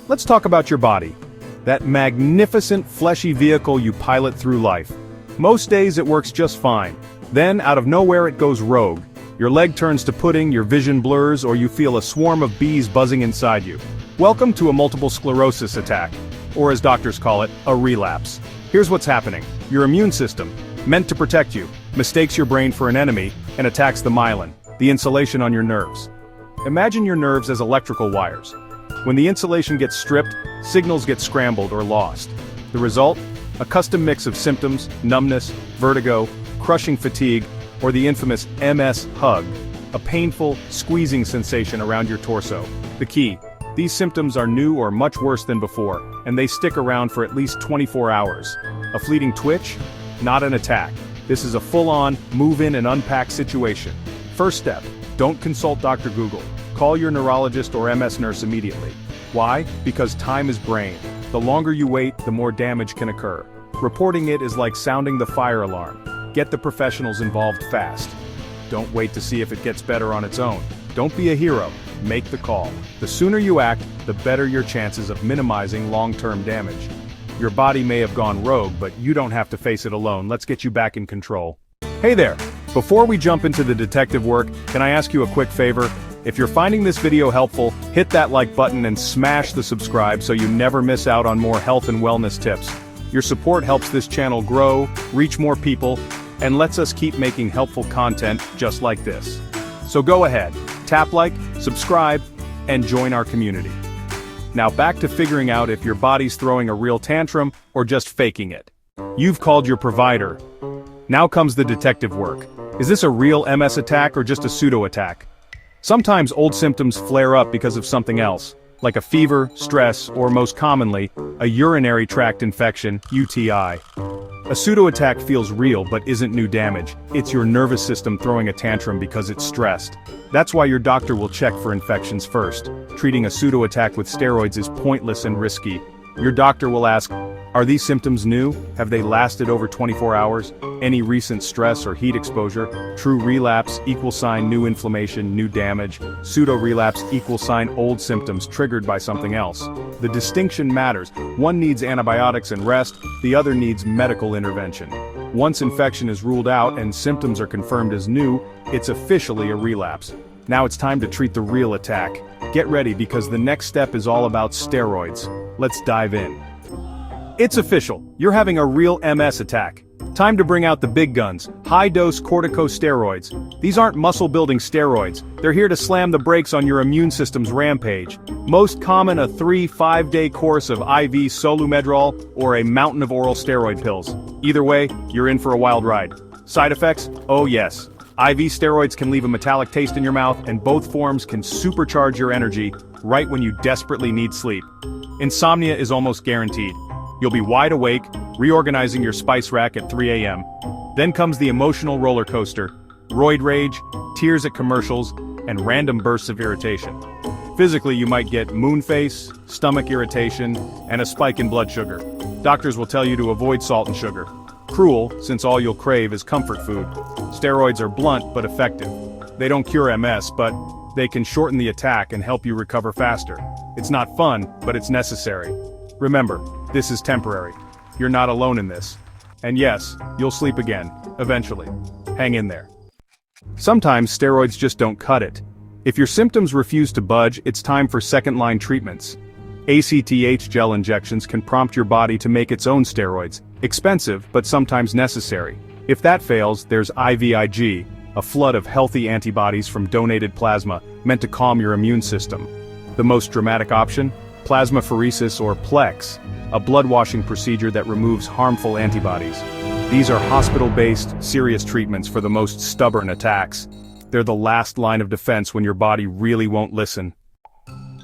Let's talk about your body. That magnificent fleshy vehicle you pilot through life. Most days it works just fine. Then, out of nowhere it goes rogue. Your leg turns to pudding, your vision blurs, or you feel a swarm of bees buzzing inside you. Welcome to a multiple sclerosis attack, or as doctors call it, a relapse. Here's what's happening. Your immune system, meant to protect you, mistakes your brain for an enemy and attacks the myelin, the insulation on your nerves. Imagine your nerves as electrical wires. When the insulation gets stripped, signals get scrambled or lost. The result? A custom mix of symptoms, numbness, vertigo, crushing fatigue, or the infamous MS hug, a painful, squeezing sensation around your torso. The key: these symptoms are new or much worse than before, and they stick around for at least 24 hours. A fleeting twitch? Not an attack. This is a full-on, move-in and unpack situation. First step: don't consult Dr. Google. Call your neurologist or MS nurse immediately. Why? Because time is brain. The longer you wait, the more damage can occur. Reporting it is like sounding the fire alarm. Get the professionals involved fast. Don't wait to see if it gets better on its own. Don't be a hero. Make the call. The sooner you act, the better your chances of minimizing long-term damage. Your body may have gone rogue, but you don't have to face it alone. Let's get you back in control. Hey there! Before we jump into the detective work, can I ask you a quick favor? If you're finding this video helpful, hit that like button and smash the subscribe so you never miss out on more health and wellness tips. Your support helps this channel grow, reach more people, and lets us keep making helpful content just like this. So go ahead, tap like, subscribe, and join our community. Now back to figuring out if your body's throwing a real tantrum or just faking it. You've called your provider. Now comes the detective work. Is this a real MS attack or just a pseudo-attack? Sometimes old symptoms flare up because of something else, like a fever, stress, or most commonly, a urinary tract infection, UTI. A pseudo-attack feels real but isn't new damage. It's your nervous system throwing a tantrum because it's stressed. That's why your doctor will check for infections first. Treating a pseudo-attack with steroids is pointless and risky. Your doctor will ask, are these symptoms new? Have they lasted over 24 hours? Any recent stress or heat exposure? True relapse, =, new inflammation, new damage. Pseudo-relapse, =, old symptoms triggered by something else. The distinction matters. One needs antibiotics and rest, the other needs medical intervention. Once infection is ruled out and symptoms are confirmed as new, it's officially a relapse. Now it's time to treat the real attack. Get ready because the next step is all about steroids. Let's dive in. It's official, you're having a real MS attack. Time to bring out the big guns, high-dose corticosteroids. These aren't muscle-building steroids, they're here to slam the brakes on your immune system's rampage. Most common, a 3-5 day course of IV solumedrol or a mountain of oral steroid pills. Either way, you're in for a wild ride. Side effects? Oh yes. IV steroids can leave a metallic taste in your mouth, and both forms can supercharge your energy right when you desperately need sleep. Insomnia is almost guaranteed. You'll be wide awake, reorganizing your spice rack at 3 a.m. Then comes the emotional roller coaster, roid rage, tears at commercials, and random bursts of irritation. Physically, you might get moon face, stomach irritation, and a spike in blood sugar. Doctors will tell you to avoid salt and sugar. Cruel, since all you'll crave is comfort food. Steroids are blunt but effective. They don't cure MS, but they can shorten the attack and help you recover faster. It's not fun, but it's necessary. Remember, this is temporary. You're not alone in this. And yes, you'll sleep again, eventually. Hang in there. Sometimes steroids just don't cut it. If your symptoms refuse to budge, it's time for second-line treatments. ACTH gel injections can prompt your body to make its own steroids. Expensive, but sometimes necessary. If that fails, there's IVIG, a flood of healthy antibodies from donated plasma, meant to calm your immune system. The most dramatic option? Plasmapheresis or PLEX, a blood washing procedure that removes harmful antibodies. These are hospital-based, serious treatments for the most stubborn attacks. They're the last line of defense when your body really won't listen.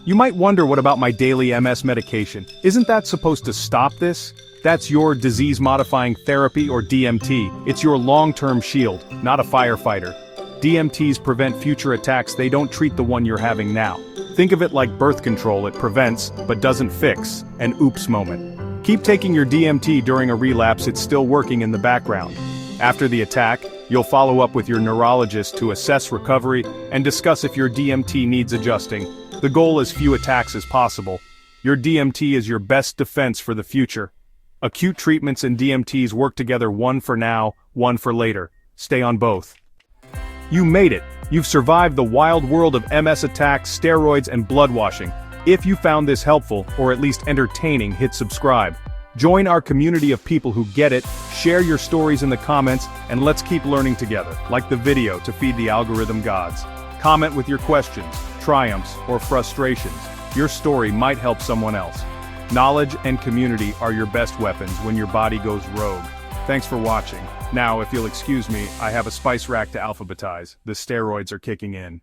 You might wonder, what about my daily MS medication? Isn't that supposed to stop this? That's your disease-modifying therapy, or DMT. It's your long-term shield, not a firefighter. DMTs prevent future attacks, they don't treat the one you're having now. Think of it like birth control, it prevents, but doesn't fix, an oops moment. Keep taking your DMT during a relapse, it's still working in the background. After the attack, you'll follow up with your neurologist to assess recovery and discuss if your DMT needs adjusting. The goal is few attacks as possible. Your DMT is your best defense for the future. Acute treatments and DMTs work together, one for now, one for later. Stay on both. You made it! You've survived the wild world of MS attacks, steroids, and blood washing. If you found this helpful, or at least entertaining, hit subscribe. Join our community of people who get it, share your stories in the comments, and let's keep learning together. Like the video to feed the algorithm gods. Comment with your questions, triumphs, or frustrations. Your story might help someone else. Knowledge and community are your best weapons when your body goes rogue. Thanks for watching. Now, if you'll excuse me, I have a spice rack to alphabetize. The steroids are kicking in.